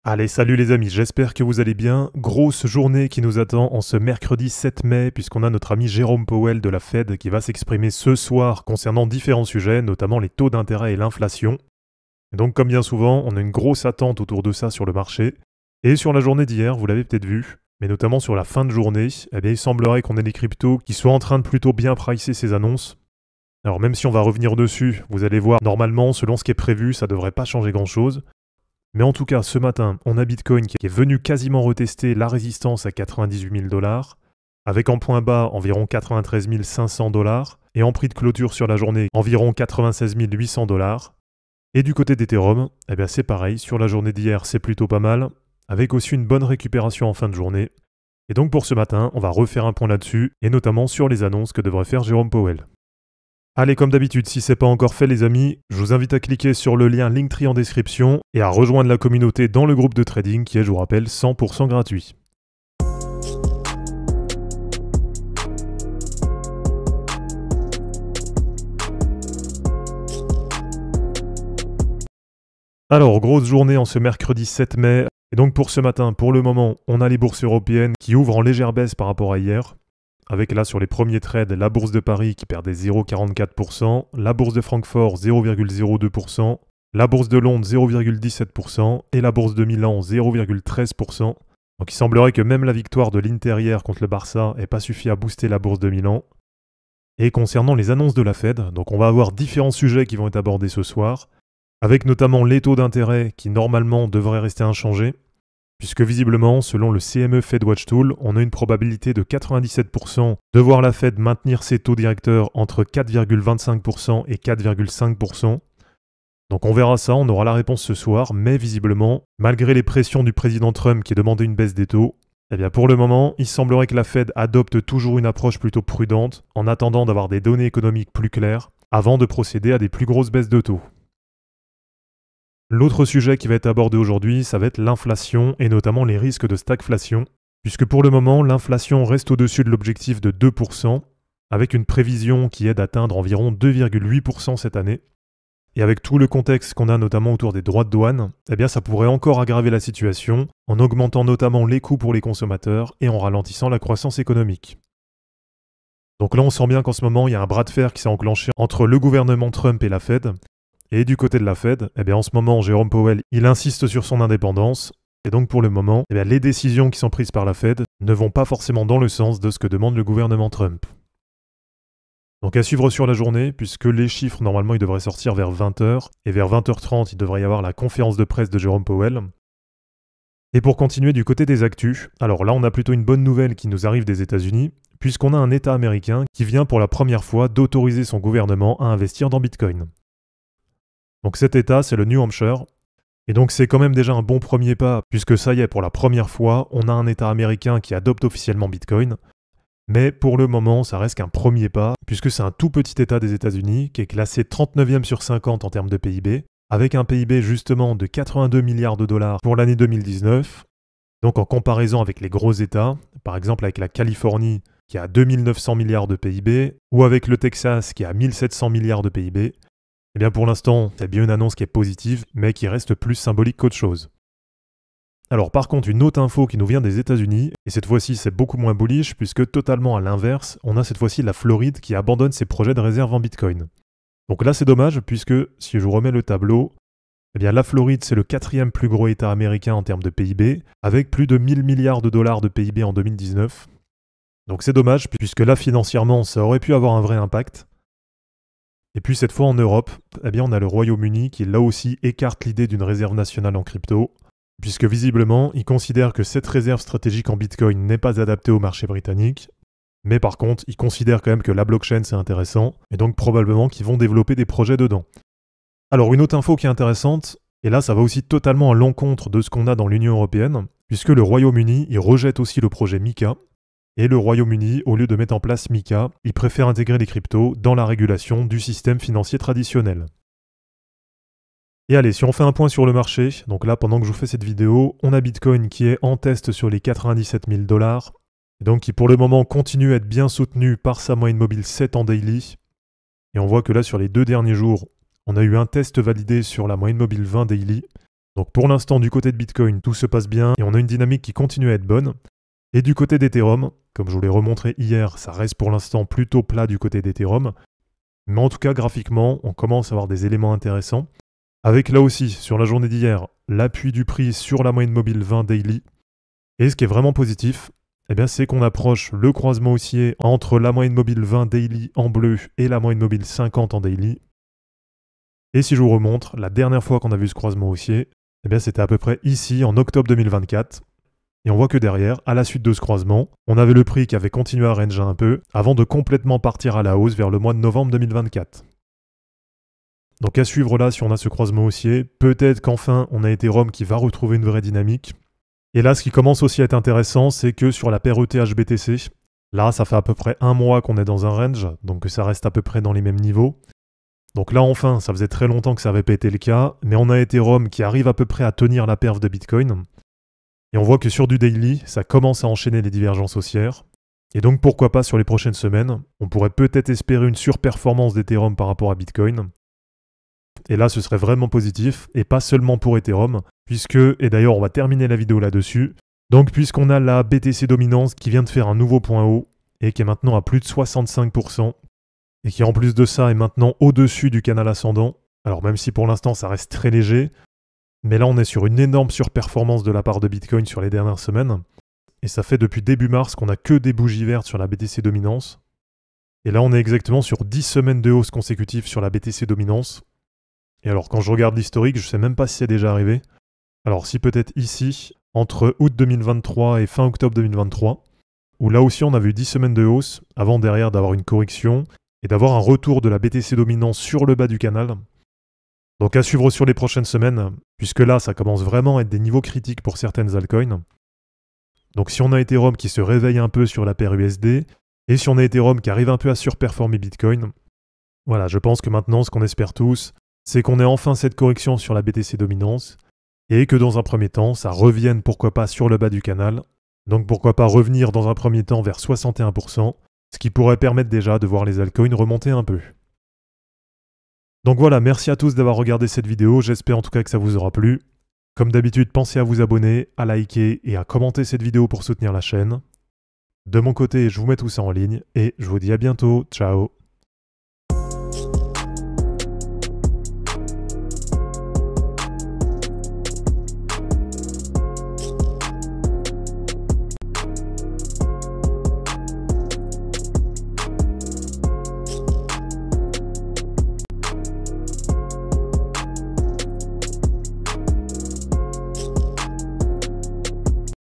Allez, salut les amis, j'espère que vous allez bien. Grosse journée qui nous attend en ce mercredi 7 mai, puisqu'on a notre ami Jérôme Powell de la Fed qui va s'exprimer ce soir concernant différents sujets, notamment les taux d'intérêt et l'inflation. Et donc, comme bien souvent, on a une grosse attente autour de ça sur le marché. Et sur la journée d'hier, vous l'avez peut-être vu, mais notamment sur la fin de journée, eh bien, il semblerait qu'on ait des cryptos qui soient en train de plutôt bien pricer ces annonces. Alors même si on va revenir dessus, vous allez voir, normalement, selon ce qui est prévu, ça devrait pas changer grand-chose. Mais en tout cas, ce matin, on a Bitcoin qui est venu quasiment retester la résistance à 98 000 $, avec en point bas environ 93 500 $, et en prix de clôture sur la journée environ 96 800 $. Et du côté d'Ethereum, eh bien c'est pareil, sur la journée d'hier c'est plutôt pas mal, avec aussi une bonne récupération en fin de journée. Et donc pour ce matin, on va refaire un point là-dessus, et notamment sur les annonces que devrait faire Jérôme Powell. Allez, comme d'habitude, si c'est pas encore fait les amis, je vous invite à cliquer sur le lien Linktree en description et à rejoindre la communauté dans le groupe de trading qui est, je vous rappelle, 100% gratuit. Alors, grosse journée en ce mercredi 7 mai. Et donc pour ce matin, pour le moment, on a les bourses européennes qui ouvrent en légère baisse par rapport à hier. Avec là sur les premiers trades, la bourse de Paris qui perdait 0,44%, la bourse de Francfort 0,02%, la bourse de Londres 0,17% et la bourse de Milan 0,13%. Donc il semblerait que même la victoire de l'Inter hier contre le Barça n'ait pas suffi à booster la bourse de Milan. Et concernant les annonces de la Fed, donc on va avoir différents sujets qui vont être abordés ce soir, avec notamment les taux d'intérêt qui normalement devraient rester inchangés, puisque visiblement, selon le CME FedWatch Tool, on a une probabilité de 97% de voir la Fed maintenir ses taux directeurs entre 4,25% et 4,5%. Donc on verra ça, on aura la réponse ce soir, mais visiblement, malgré les pressions du président Trump qui demandait une baisse des taux, eh bien pour le moment, il semblerait que la Fed adopte toujours une approche plutôt prudente, en attendant d'avoir des données économiques plus claires, avant de procéder à des plus grosses baisses de taux. L'autre sujet qui va être abordé aujourd'hui, ça va être l'inflation et notamment les risques de stagflation, puisque pour le moment, l'inflation reste au-dessus de l'objectif de 2%, avec une prévision qui est d'atteindre environ 2,8% cette année. Et avec tout le contexte qu'on a notamment autour des droits de douane, eh bien ça pourrait encore aggraver la situation, en augmentant notamment les coûts pour les consommateurs et en ralentissant la croissance économique. Donc là, on sent bien qu'en ce moment, il y a un bras de fer qui s'est enclenché entre le gouvernement Trump et la Fed. Et du côté de la Fed, eh bien en ce moment, Jérôme Powell, il insiste sur son indépendance. Et donc pour le moment, eh bien, les décisions qui sont prises par la Fed ne vont pas forcément dans le sens de ce que demande le gouvernement Trump. Donc à suivre sur la journée, puisque les chiffres, normalement, ils devraient sortir vers 20h. Et vers 20h30, il devrait y avoir la conférence de presse de Jérôme Powell. Et pour continuer du côté des actus, alors là, on a plutôt une bonne nouvelle qui nous arrive des États-Unis, puisqu'on a un État américain qui vient pour la première fois d'autoriser son gouvernement à investir dans Bitcoin. Donc cet État, c'est le New Hampshire. Et donc c'est quand même déjà un bon premier pas, puisque ça y est, pour la première fois, on a un État américain qui adopte officiellement Bitcoin. Mais pour le moment, ça reste qu'un premier pas, puisque c'est un tout petit État des États-Unis qui est classé 39e sur 50 en termes de PIB, avec un PIB justement de 82 milliards de dollars pour l'année 2019. Donc en comparaison avec les gros États, par exemple avec la Californie qui a 2900 milliards de PIB, ou avec le Texas qui a 1700 milliards de PIB, eh bien pour l'instant, c'est bien une annonce qui est positive, mais qui reste plus symbolique qu'autre chose. Alors par contre, une autre info qui nous vient des États-Unis, et cette fois-ci c'est beaucoup moins bullish, puisque totalement à l'inverse, on a cette fois-ci la Floride qui abandonne ses projets de réserve en Bitcoin. Donc là c'est dommage, puisque si je vous remets le tableau, eh bien la Floride c'est le 4e plus gros État américain en termes de PIB, avec plus de 1000 milliards de dollars de PIB en 2019. Donc c'est dommage, puisque là financièrement ça aurait pu avoir un vrai impact. Et puis cette fois en Europe, eh bien on a le Royaume-Uni qui là aussi écarte l'idée d'une réserve nationale en crypto, puisque visiblement il considère que cette réserve stratégique en Bitcoin n'est pas adaptée au marché britannique, mais par contre il considère quand même que la blockchain c'est intéressant, et donc probablement qu'ils vont développer des projets dedans. Alors une autre info qui est intéressante, et là ça va aussi totalement à l'encontre de ce qu'on a dans l'Union Européenne, puisque le Royaume-Uni il rejette aussi le projet MiCA, et le Royaume-Uni, au lieu de mettre en place MiCA, il préfère intégrer les cryptos dans la régulation du système financier traditionnel. Et allez, si on fait un point sur le marché, donc là pendant que je vous fais cette vidéo, on a Bitcoin qui est en test sur les 97 000 $, et donc qui pour le moment continue à être bien soutenu par sa moyenne mobile 7 en daily. Et on voit que là sur les 2 derniers jours, on a eu un test validé sur la moyenne mobile 20 daily, Donc pour l'instant, du côté de Bitcoin, tout se passe bien et on a une dynamique qui continue à être bonne. Et du côté d'Ethereum, comme je vous l'ai remontré hier, ça reste pour l'instant plutôt plat du côté d'Ethereum. Mais en tout cas, graphiquement, on commence à avoir des éléments intéressants. Avec là aussi, sur la journée d'hier, l'appui du prix sur la moyenne mobile 20 daily. Et ce qui est vraiment positif, eh bien, c'est qu'on approche le croisement haussier entre la moyenne mobile 20 daily en bleu et la moyenne mobile 50 en daily. Et si je vous remontre, la dernière fois qu'on a vu ce croisement haussier, eh bien, c'était à peu près ici, en octobre 2024. Et on voit que derrière, à la suite de ce croisement, on avait le prix qui avait continué à ranger un peu, avant de complètement partir à la hausse vers le mois de novembre 2024. Donc à suivre là, si on a ce croisement haussier, peut-être qu'enfin on a Ethereum qui va retrouver une vraie dynamique. Et là, ce qui commence aussi à être intéressant, c'est que sur la paire ETH-BTC, là, ça fait à peu près un mois qu'on est dans un range, donc ça reste à peu près dans les mêmes niveaux. Donc là, enfin, ça faisait très longtemps que ça n'avait pas été le cas, mais on a Ethereum qui arrive à peu près à tenir la perf de Bitcoin. Et on voit que sur du daily, ça commence à enchaîner les divergences haussières. Et donc pourquoi pas sur les prochaines semaines, on pourrait peut-être espérer une surperformance d'Ethereum par rapport à Bitcoin. Et là, ce serait vraiment positif, et pas seulement pour Ethereum, puisque, et d'ailleurs on va terminer la vidéo là-dessus, donc puisqu'on a la BTC dominance qui vient de faire un nouveau point haut, et qui est maintenant à plus de 65%, et qui en plus de ça est maintenant au-dessus du canal ascendant, alors même si pour l'instant ça reste très léger, mais là on est sur une énorme surperformance de la part de Bitcoin sur les dernières semaines, et ça fait depuis début mars qu'on n'a que des bougies vertes sur la BTC dominance, et là on est exactement sur 10 semaines de hausse consécutives sur la BTC dominance, et alors quand je regarde l'historique, je sais même pas si c'est déjà arrivé, alors si peut-être ici, entre août 2023 et fin octobre 2023, où là aussi on avait eu 10 semaines de hausse, avant derrière d'avoir une correction, et d'avoir un retour de la BTC dominance sur le bas du canal. Donc à suivre sur les prochaines semaines, puisque là ça commence vraiment à être des niveaux critiques pour certaines altcoins. Donc si on a Ethereum qui se réveille un peu sur la paire USD, et si on a Ethereum qui arrive un peu à surperformer Bitcoin, voilà, je pense que maintenant ce qu'on espère tous, c'est qu'on ait enfin cette correction sur la BTC dominance, et que dans un premier temps, ça revienne pourquoi pas sur le bas du canal, donc pourquoi pas revenir dans un premier temps vers 61%, ce qui pourrait permettre déjà de voir les altcoins remonter un peu. Donc voilà, merci à tous d'avoir regardé cette vidéo, j'espère en tout cas que ça vous aura plu. Comme d'habitude, pensez à vous abonner, à liker et à commenter cette vidéo pour soutenir la chaîne. De mon côté, je vous mets tout ça en ligne et je vous dis à bientôt, ciao.